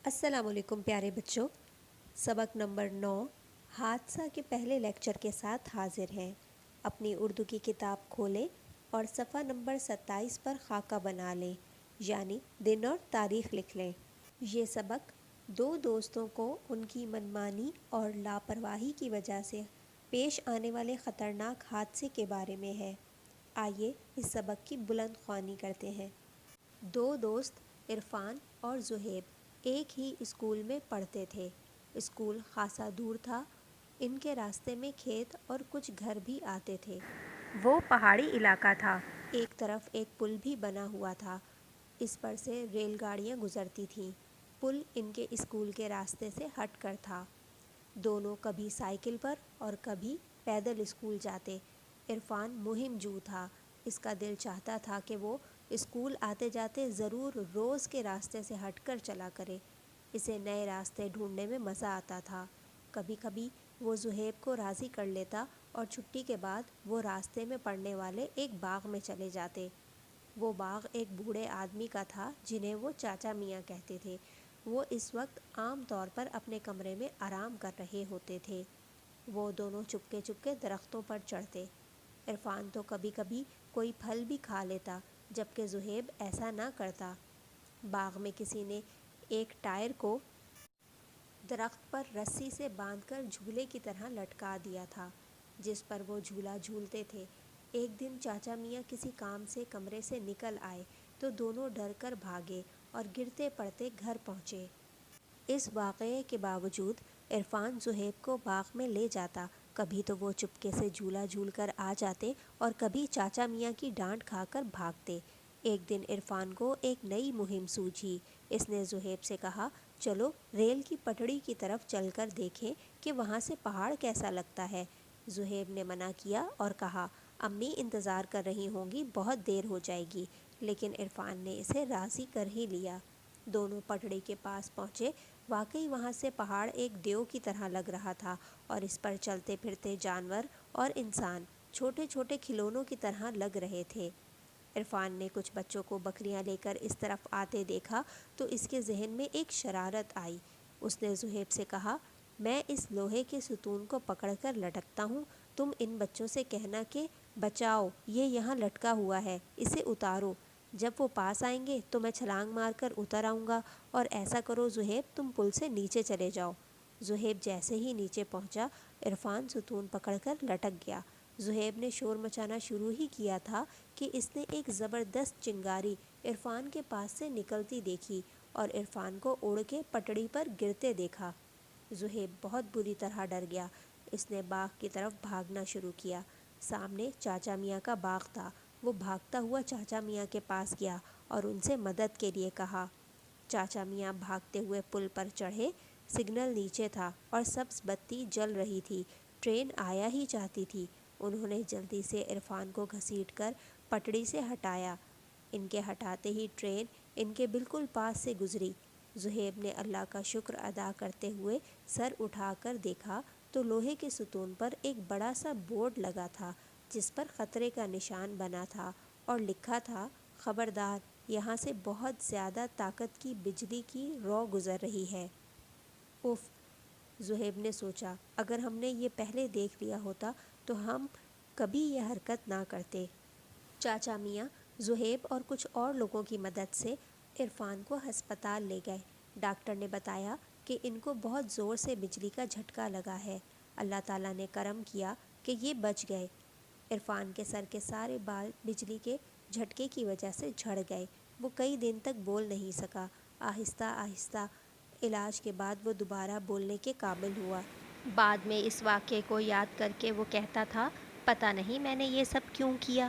السلام علیکم پیارے بچوں، سبق نمبر 9 حادثہ کے پہلے لیکچر کے ساتھ حاضر ہیں۔ اپنی اردو کی کتاب کھولیں اور صفحہ نمبر 27 پر خاکہ بنا لیں، یعنی دن اور تاریخ لکھ لیں۔ یہ سبق دو دوستوں کو ان کی منمانی اور لاپرواہی کی وجہ سے پیش آنے والے خطرناک حادثے کے بارے میں ہے۔ آئیے اس سبق کی بلند خوانی کرتے ہیں۔ دو دوست عرفان اور زہیب ایک ہی اسکول میں پڑھتے تھے۔ اسکول خاصا دور تھا، ان کے راستے میں کھیت اور کچھ گھر بھی آتے تھے۔ وہ پہاڑی علاقہ تھا، ایک طرف ایک پل بھی بنا ہوا تھا، اس پر سے ریل گاڑیاں گزرتی تھیں۔ پل ان کے اسکول کے راستے سے ہٹ کر تھا۔ دونوں کبھی سائیکل پر اور کبھی پیدل اسکول جاتے۔ عرفان مہم جو تھا، اس کا دل چاہتا تھا کہ وہ اسکول آتے جاتے ضرور روز کے راستے سے ہٹ کر چلا کرے۔ اسے نئے راستے ڈھونڈنے میں مزہ آتا تھا۔ کبھی کبھی وہ زہیب کو راضی کر لیتا اور چھٹی کے بعد وہ راستے میں پڑنے والے ایک باغ میں چلے جاتے۔ وہ باغ ایک بوڑھے آدمی کا تھا جنہیں وہ چاچا میاں کہتے تھے۔ وہ اس وقت عام طور پر اپنے کمرے میں آرام کر رہے ہوتے تھے۔ وہ دونوں چپکے چپکے درختوں پر چڑھتے۔ عرفان تو کبھی کبھی کوئی پھل بھی کھا لیتا، جبکہ زہیب ایسا نہ کرتا۔ باغ میں کسی نے ایک ٹائر کو درخت پر رسی سے باندھ کر جھولے کی طرح لٹکا دیا تھا، جس پر وہ جھولا جھولتے تھے۔ ایک دن چاچا میاں کسی کام سے کمرے سے نکل آئے تو دونوں ڈر کر بھاگے اور گرتے پڑتے گھر پہنچے۔ اس واقعے کے باوجود عرفان زہیب کو باغ میں لے جاتا۔ کبھی تو وہ چپکے سے جھولا جھول کر آ جاتے اور کبھی چاچا میاں کی ڈانٹ کھا کر بھاگتے۔ ایک دن عرفان کو ایک نئی مہم سوجھی۔ اس نے زہیب سے کہا، چلو ریل کی پٹڑی کی طرف چل کر دیکھیں کہ وہاں سے پہاڑ کیسا لگتا ہے۔ زہیب نے منع کیا اور کہا، امی انتظار کر رہی ہوں گی، بہت دیر ہو جائے گی، لیکن عرفان نے اسے راضی کر ہی لیا۔ دونوں پٹڑی کے پاس پہنچے۔ واقعی وہاں سے پہاڑ ایک دیو کی طرح لگ رہا تھا اور اس پر چلتے پھرتے جانور اور انسان چھوٹے چھوٹے کھلونوں کی طرح لگ رہے تھے۔ عرفان نے کچھ بچوں کو بکریاں لے کر اس طرف آتے دیکھا تو اس کے ذہن میں ایک شرارت آئی۔ اس نے زہیب سے کہا، میں اس لوہے کے ستون کو پکڑ کر لٹکتا ہوں، تم ان بچوں سے کہنا کہ بچاؤ، یہ یہاں لٹکا ہوا ہے، اسے اتارو۔ جب وہ پاس آئیں گے تو میں چھلانگ مار کر اتر آؤں گا، اور ایسا کرو زہیب، تم پل سے نیچے چلے جاؤ۔ زہیب جیسے ہی نیچے پہنچا، عرفان ستون پکڑ کر لٹک گیا۔ زہیب نے شور مچانا شروع ہی کیا تھا کہ اس نے ایک زبردست چنگاری عرفان کے پاس سے نکلتی دیکھی اور عرفان کو اڑ کے پٹڑی پر گرتے دیکھا۔ زہیب بہت بری طرح ڈر گیا۔ اس نے باغ کی طرف بھاگنا شروع کیا۔ سامنے چاچا میاں کا باغ تھا۔ وہ بھاگتا ہوا چاچا میاں کے پاس گیا اور ان سے مدد کے لیے کہا۔ چاچا میاں بھاگتے ہوئے پل پر چڑھے۔ سگنل نیچے تھا اور سبز بتی جل رہی تھی، ٹرین آیا ہی چاہتی تھی۔ انہوں نے جلدی سے عرفان کو گھسیٹ کر پٹڑی سے ہٹایا۔ ان کے ہٹاتے ہی ٹرین ان کے بالکل پاس سے گزری۔ زہیب نے اللہ کا شکر ادا کرتے ہوئے سر اٹھا کر دیکھا تو لوہے کے ستون پر ایک بڑا سا بورڈ لگا تھا، جس پر خطرے کا نشان بنا تھا اور لکھا تھا، خبردار، یہاں سے بہت زیادہ طاقت کی بجلی کی رو گزر رہی ہے۔ اف، زہیب نے سوچا، اگر ہم نے یہ پہلے دیکھ لیا ہوتا تو ہم کبھی یہ حرکت نہ کرتے۔ چاچا میاں زہیب اور کچھ اور لوگوں کی مدد سے عرفان کو ہسپتال لے گئے۔ ڈاکٹر نے بتایا کہ ان کو بہت زور سے بجلی کا جھٹکا لگا ہے۔ اللہ تعالیٰ نے کرم کیا کہ یہ بچ گئے۔ عرفان کے سر کے سارے بال بجلی کے جھٹکے کی وجہ سے جھڑ گئے۔ وہ کئی دن تک بول نہیں سکا۔ آہستہ آہستہ علاج کے بعد وہ دوبارہ بولنے کے قابل ہوا۔ بعد میں اس واقعے کو یاد کر کے وہ کہتا تھا، پتہ نہیں میں نے یہ سب کیوں کیا۔